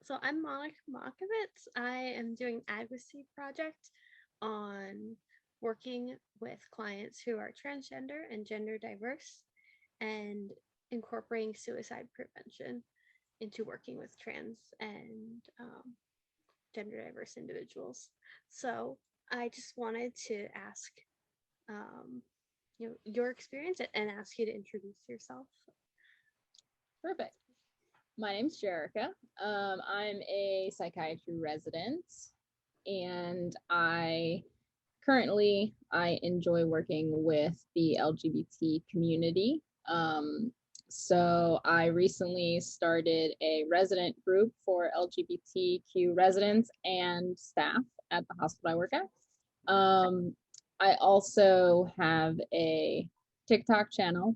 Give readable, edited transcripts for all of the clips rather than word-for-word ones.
So I'm Monica Makovicz. I am doing an advocacy project on working with clients who are transgender and gender diverse and incorporating suicide prevention into working with trans and gender diverse individuals. So I just wanted to ask um, your experience and ask you to introduce yourself. Perfect. My name's Jerica. I'm a psychiatry resident, and I enjoy working with the LGBT community. So I recently started a resident group for LGBTQ residents and staff at the hospital I work at. I also have a TikTok channel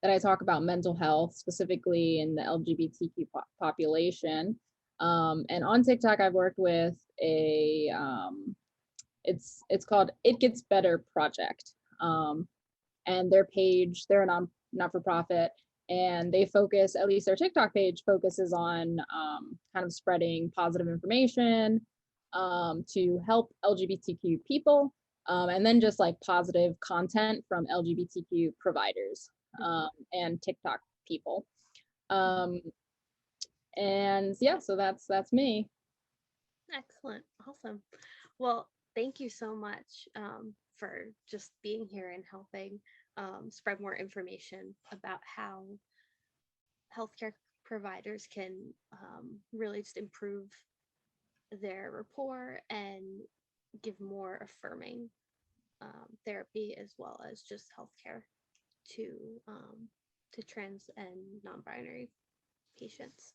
that I talk about mental health, specifically in the LGBTQ population. And on TikTok, I've worked with it's called It Gets Better Project. And their page, they're a not for profit, and they focus, at least their TikTok page focuses on kind of spreading positive information to help LGBTQ people, and then just like positive content from LGBTQ providers and TikTok people. And yeah, so that's me. Excellent. Awesome. Well, thank you so much for just being here and helping spread more information about how healthcare providers can really just improve their rapport and give more affirming therapy as well as just healthcare to trans and non-binary patients.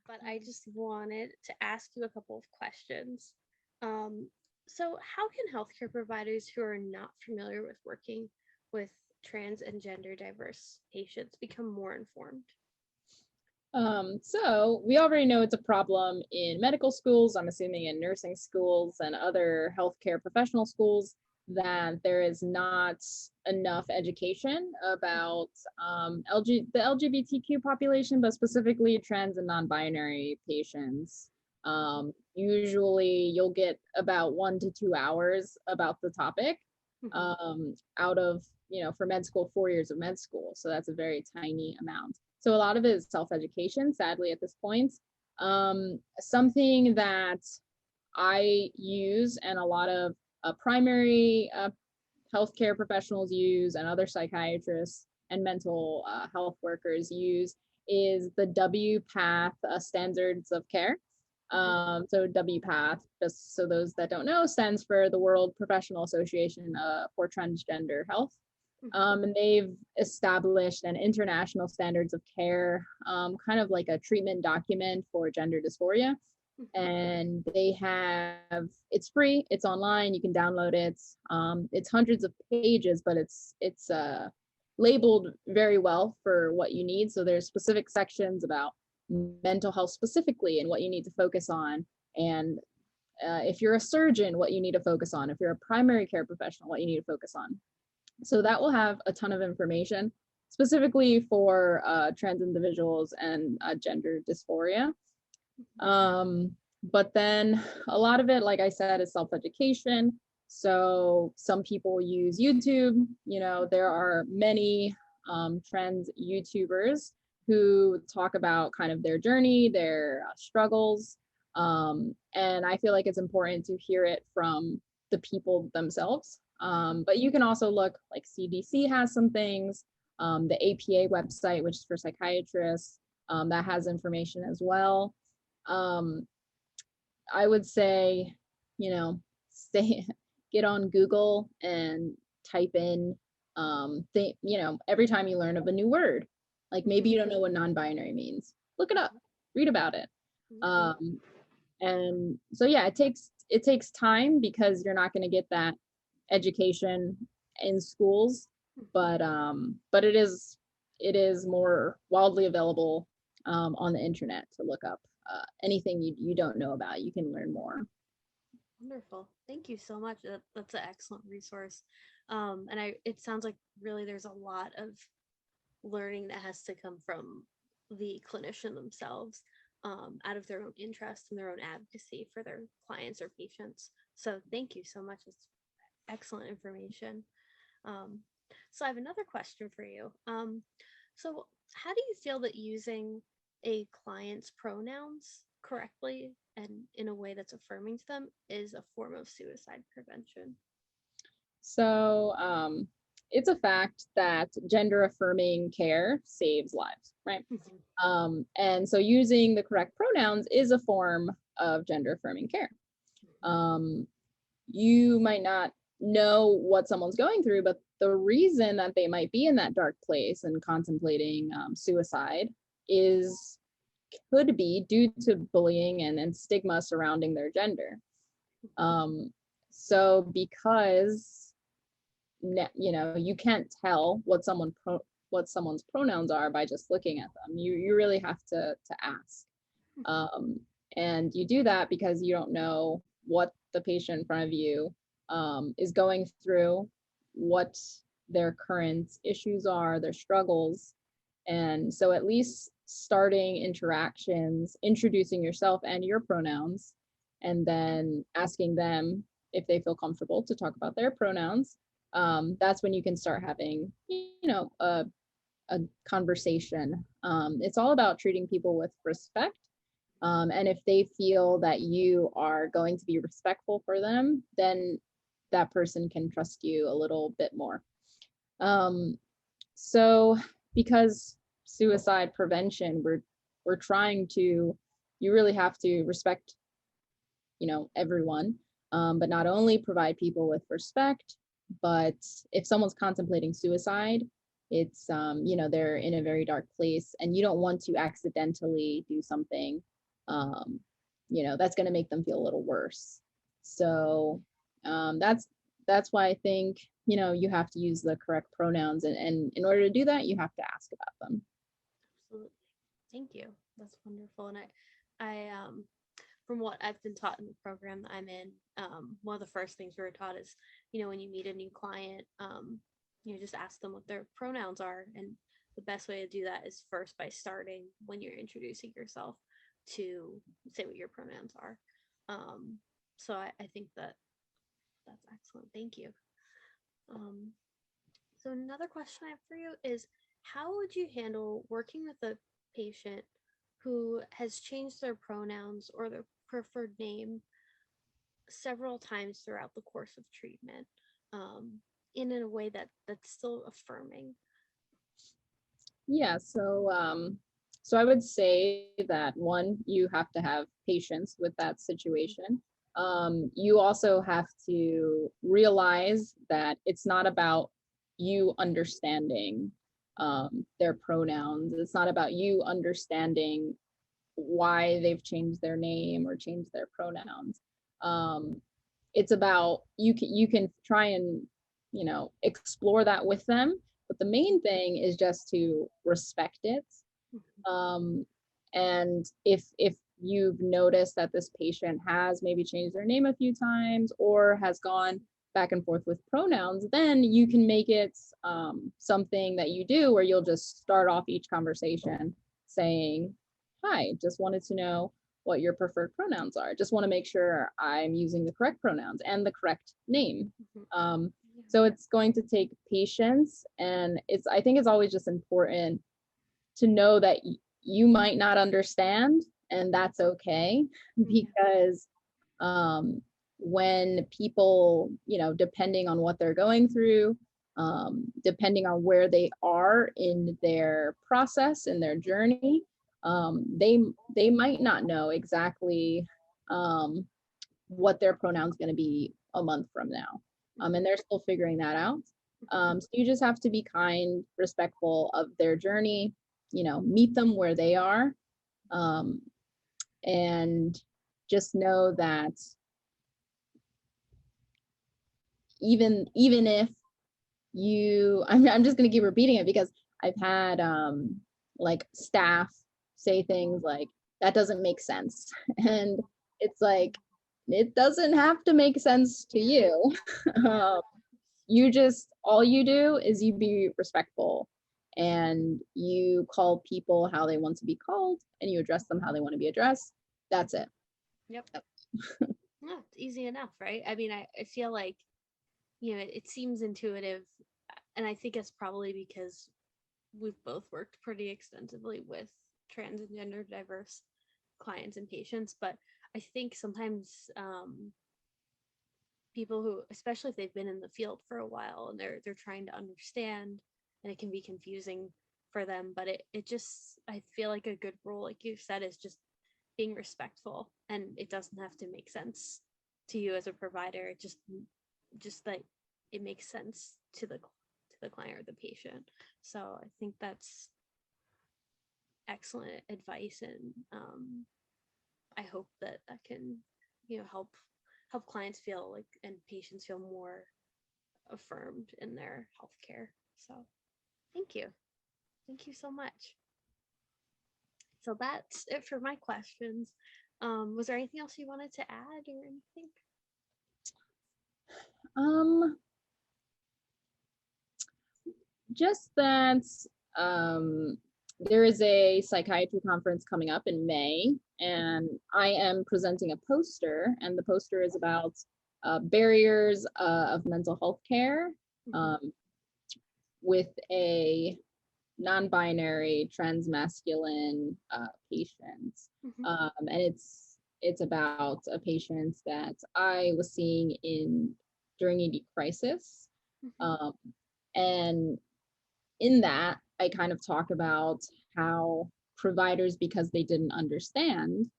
But I just wanted to ask you a couple of questions. So how can healthcare providers who are not familiar with working with trans and gender diverse patients become more informed? So we already know it's a problem in medical schools, I'm assuming in nursing schools and other healthcare professional schools, that there is not enough education about the LGBTQ population, but specifically trans and non-binary patients. Usually you'll get about 1 to 2 hours about the topic out of, for med school, 4 years of med school. So that's a very tiny amount. So a lot of it is self-education, sadly, at this point. Something that I use and a lot of primary healthcare professionals use and other psychiatrists and mental health workers use is the WPATH standards of care. So WPATH, just so those that don't know, stands for the World Professional Association for Transgender Health. And they've established an international standards of care, kind of like a treatment document for gender dysphoria. And it's free, it's online, you can download it. It's hundreds of pages, but it's labeled very well for what you need. So there's specific sections about mental health specifically and what you need to focus on. And if you're a surgeon, what you need to focus on. If you're a primary care professional, what you need to focus on. So that will have a ton of information specifically for trans individuals and gender dysphoria. But then a lot of it, like I said, is self-education. So some people use YouTube. There are many trans YouTubers who talk about kind of their journey, their struggles. And I feel like it's important to hear it from the people themselves. But you can also look, like CDC has some things, the APA website, which is for psychiatrists, that has information as well. I would say, get on Google and type in, every time you learn of a new word, like maybe you don't know what non-binary means, look it up, read about it. And so, yeah, it takes time because you're not going to get that education in schools, but it is more widely available on the internet to look up anything you don't know about. You can learn more. Wonderful. Thank you so much. That's an excellent resource. And it sounds like really there's a lot of learning that has to come from the clinician themselves. out of their own interest and their own advocacy for their clients or patients. So thank you so much. It's excellent information. Um, so I have another question for you. So how do you feel that using a client's pronouns correctly and in a way that's affirming to them is a form of suicide prevention? So it's a fact that gender affirming care saves lives, right? And so using the correct pronouns is a form of gender affirming care. You might not know what someone's going through, but the reason that they might be in that dark place and contemplating suicide could be due to bullying and stigma surrounding their gender. So because you can't tell what someone's pronouns are by just looking at them. You really have to ask. And you do that because you don't know what the patient in front of you is going through, what their current issues are, their struggles. And so at least starting interactions, introducing yourself and your pronouns, and then asking them if they feel comfortable to talk about their pronouns. That's when you can start having, a conversation. It's all about treating people with respect. And if they feel that you are going to be respectful for them, then that person can trust you a little bit more. So because suicide prevention, we're trying to, you really have to respect, everyone, but not only provide people with respect, but if someone's contemplating suicide, it's, they're in a very dark place and you don't want to accidentally do something, that's going to make them feel a little worse. So that's why I think, you have to use the correct pronouns, and in order to do that, you have to ask about them. Absolutely. Thank you. That's wonderful. And I from what I've been taught in the program that I'm in, one of the first things we were taught is, when you meet a new client, just ask them what their pronouns are. And the best way to do that is first by starting when you're introducing yourself to say what your pronouns are. So I think that's excellent. Thank you. So another question I have for you is, how would you handle working with a patient who has changed their pronouns or their preferred name several times throughout the course of treatment, in a way that's still affirming? Yeah, so I would say that one, you have to have patience with that situation. You also have to realize that it's not about you understanding their pronouns. It's not about you understanding why they've changed their name or changed their pronouns. It's about you can try and explore that with them, but the main thing is just to respect it. And if you've noticed that this patient has maybe changed their name a few times or has gone back and forth with pronouns, then you can make it something that you do where you'll just start off each conversation saying, "Hi, just wanted to know what your preferred pronouns are. Just want to make sure I'm using the correct pronouns and the correct name." So it's going to take patience, and I think it's always just important to know that you might not understand, and that's okay, because when people, depending on what they're going through, depending on where they are in their process, in their journey, they might not know exactly what their pronoun's going to be a month from now, and they're still figuring that out. So you just have to be kind, respectful of their journey, meet them where they are, and just know that even if I'm just going to keep repeating it because I've had like staff say things like, "That doesn't make sense." And it's like, it doesn't have to make sense to you. All you do is you be respectful and you call people how they want to be called and you address them how they want to be addressed. That's it. Yep. No, it's easy enough, right? I mean, I feel like, it seems intuitive, and I think it's probably because we've both worked pretty extensively with trans and gender diverse clients and patients, but I think sometimes people who, especially if they've been in the field for a while and they're trying to understand, and it can be confusing for them, but it just, I feel like a good rule, like you said, is just being respectful, and it doesn't have to make sense to you as a provider. It just like it makes sense to the client or the patient. So I think that's excellent advice, and I hope that can help clients feel like, and patients feel more affirmed in their healthcare. So thank you so much. So that's it for my questions. Was there anything else you wanted to add or anything? Um, just that there is a psychiatry conference coming up in May, and I am presenting a poster, and the poster is about barriers of mental health care with a non-binary transmasculine patient, and it's about a patient that I was seeing during ED crisis, and in that I kind of talk about how providers, because they didn't understand,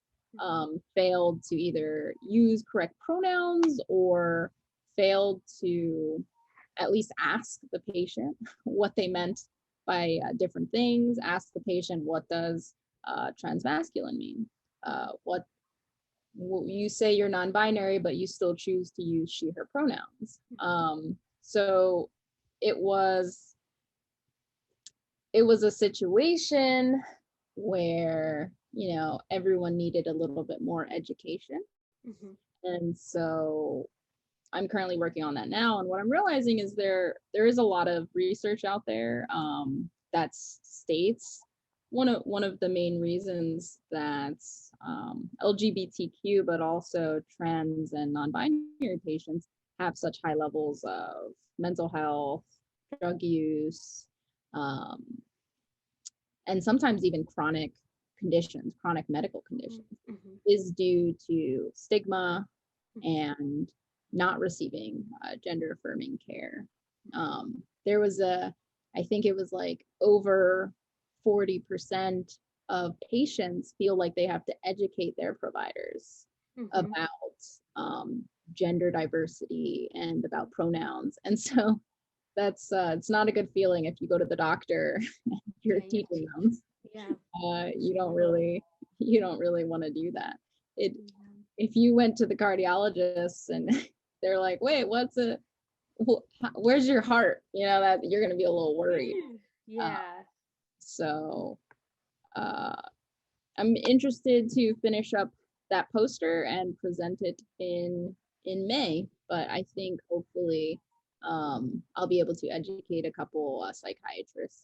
failed to either use correct pronouns or failed to at least ask the patient what they meant by different things. Ask the patient, what does transmasculine mean? What you say you're non-binary, but you still choose to use she, her pronouns. So it was a situation where everyone needed a little bit more education, and so I'm currently working on that now. And what I'm realizing is there is a lot of research out there that states one of the main reasons that LGBTQ, but also trans and non-binary patients have such high levels of mental health, drug use, and sometimes even chronic medical conditions, is due to stigma and not receiving gender affirming care. There was I think it was like over 40% of patients feel like they have to educate their providers about gender diversity and about pronouns. And so that's it's not a good feeling if you go to the doctor and you're teaching them. You don't really want to do that. If you went to the cardiologist and they're like, wait, where's your heart? That you're going to be a little worried. So I'm interested to finish up that poster and present it in May, but I think hopefully I'll be able to educate a couple psychiatrists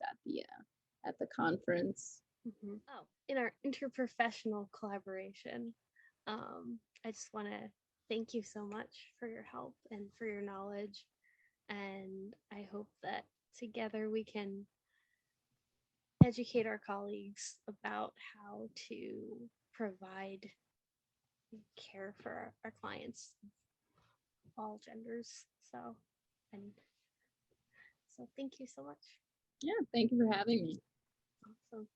at the conference. Oh, in our interprofessional collaboration, I just want to thank you so much for your help and for your knowledge, and I hope that together we can educate our colleagues about how to provide care for our clients, all genders. So thank you so much. Yeah, thank you for having me. Awesome.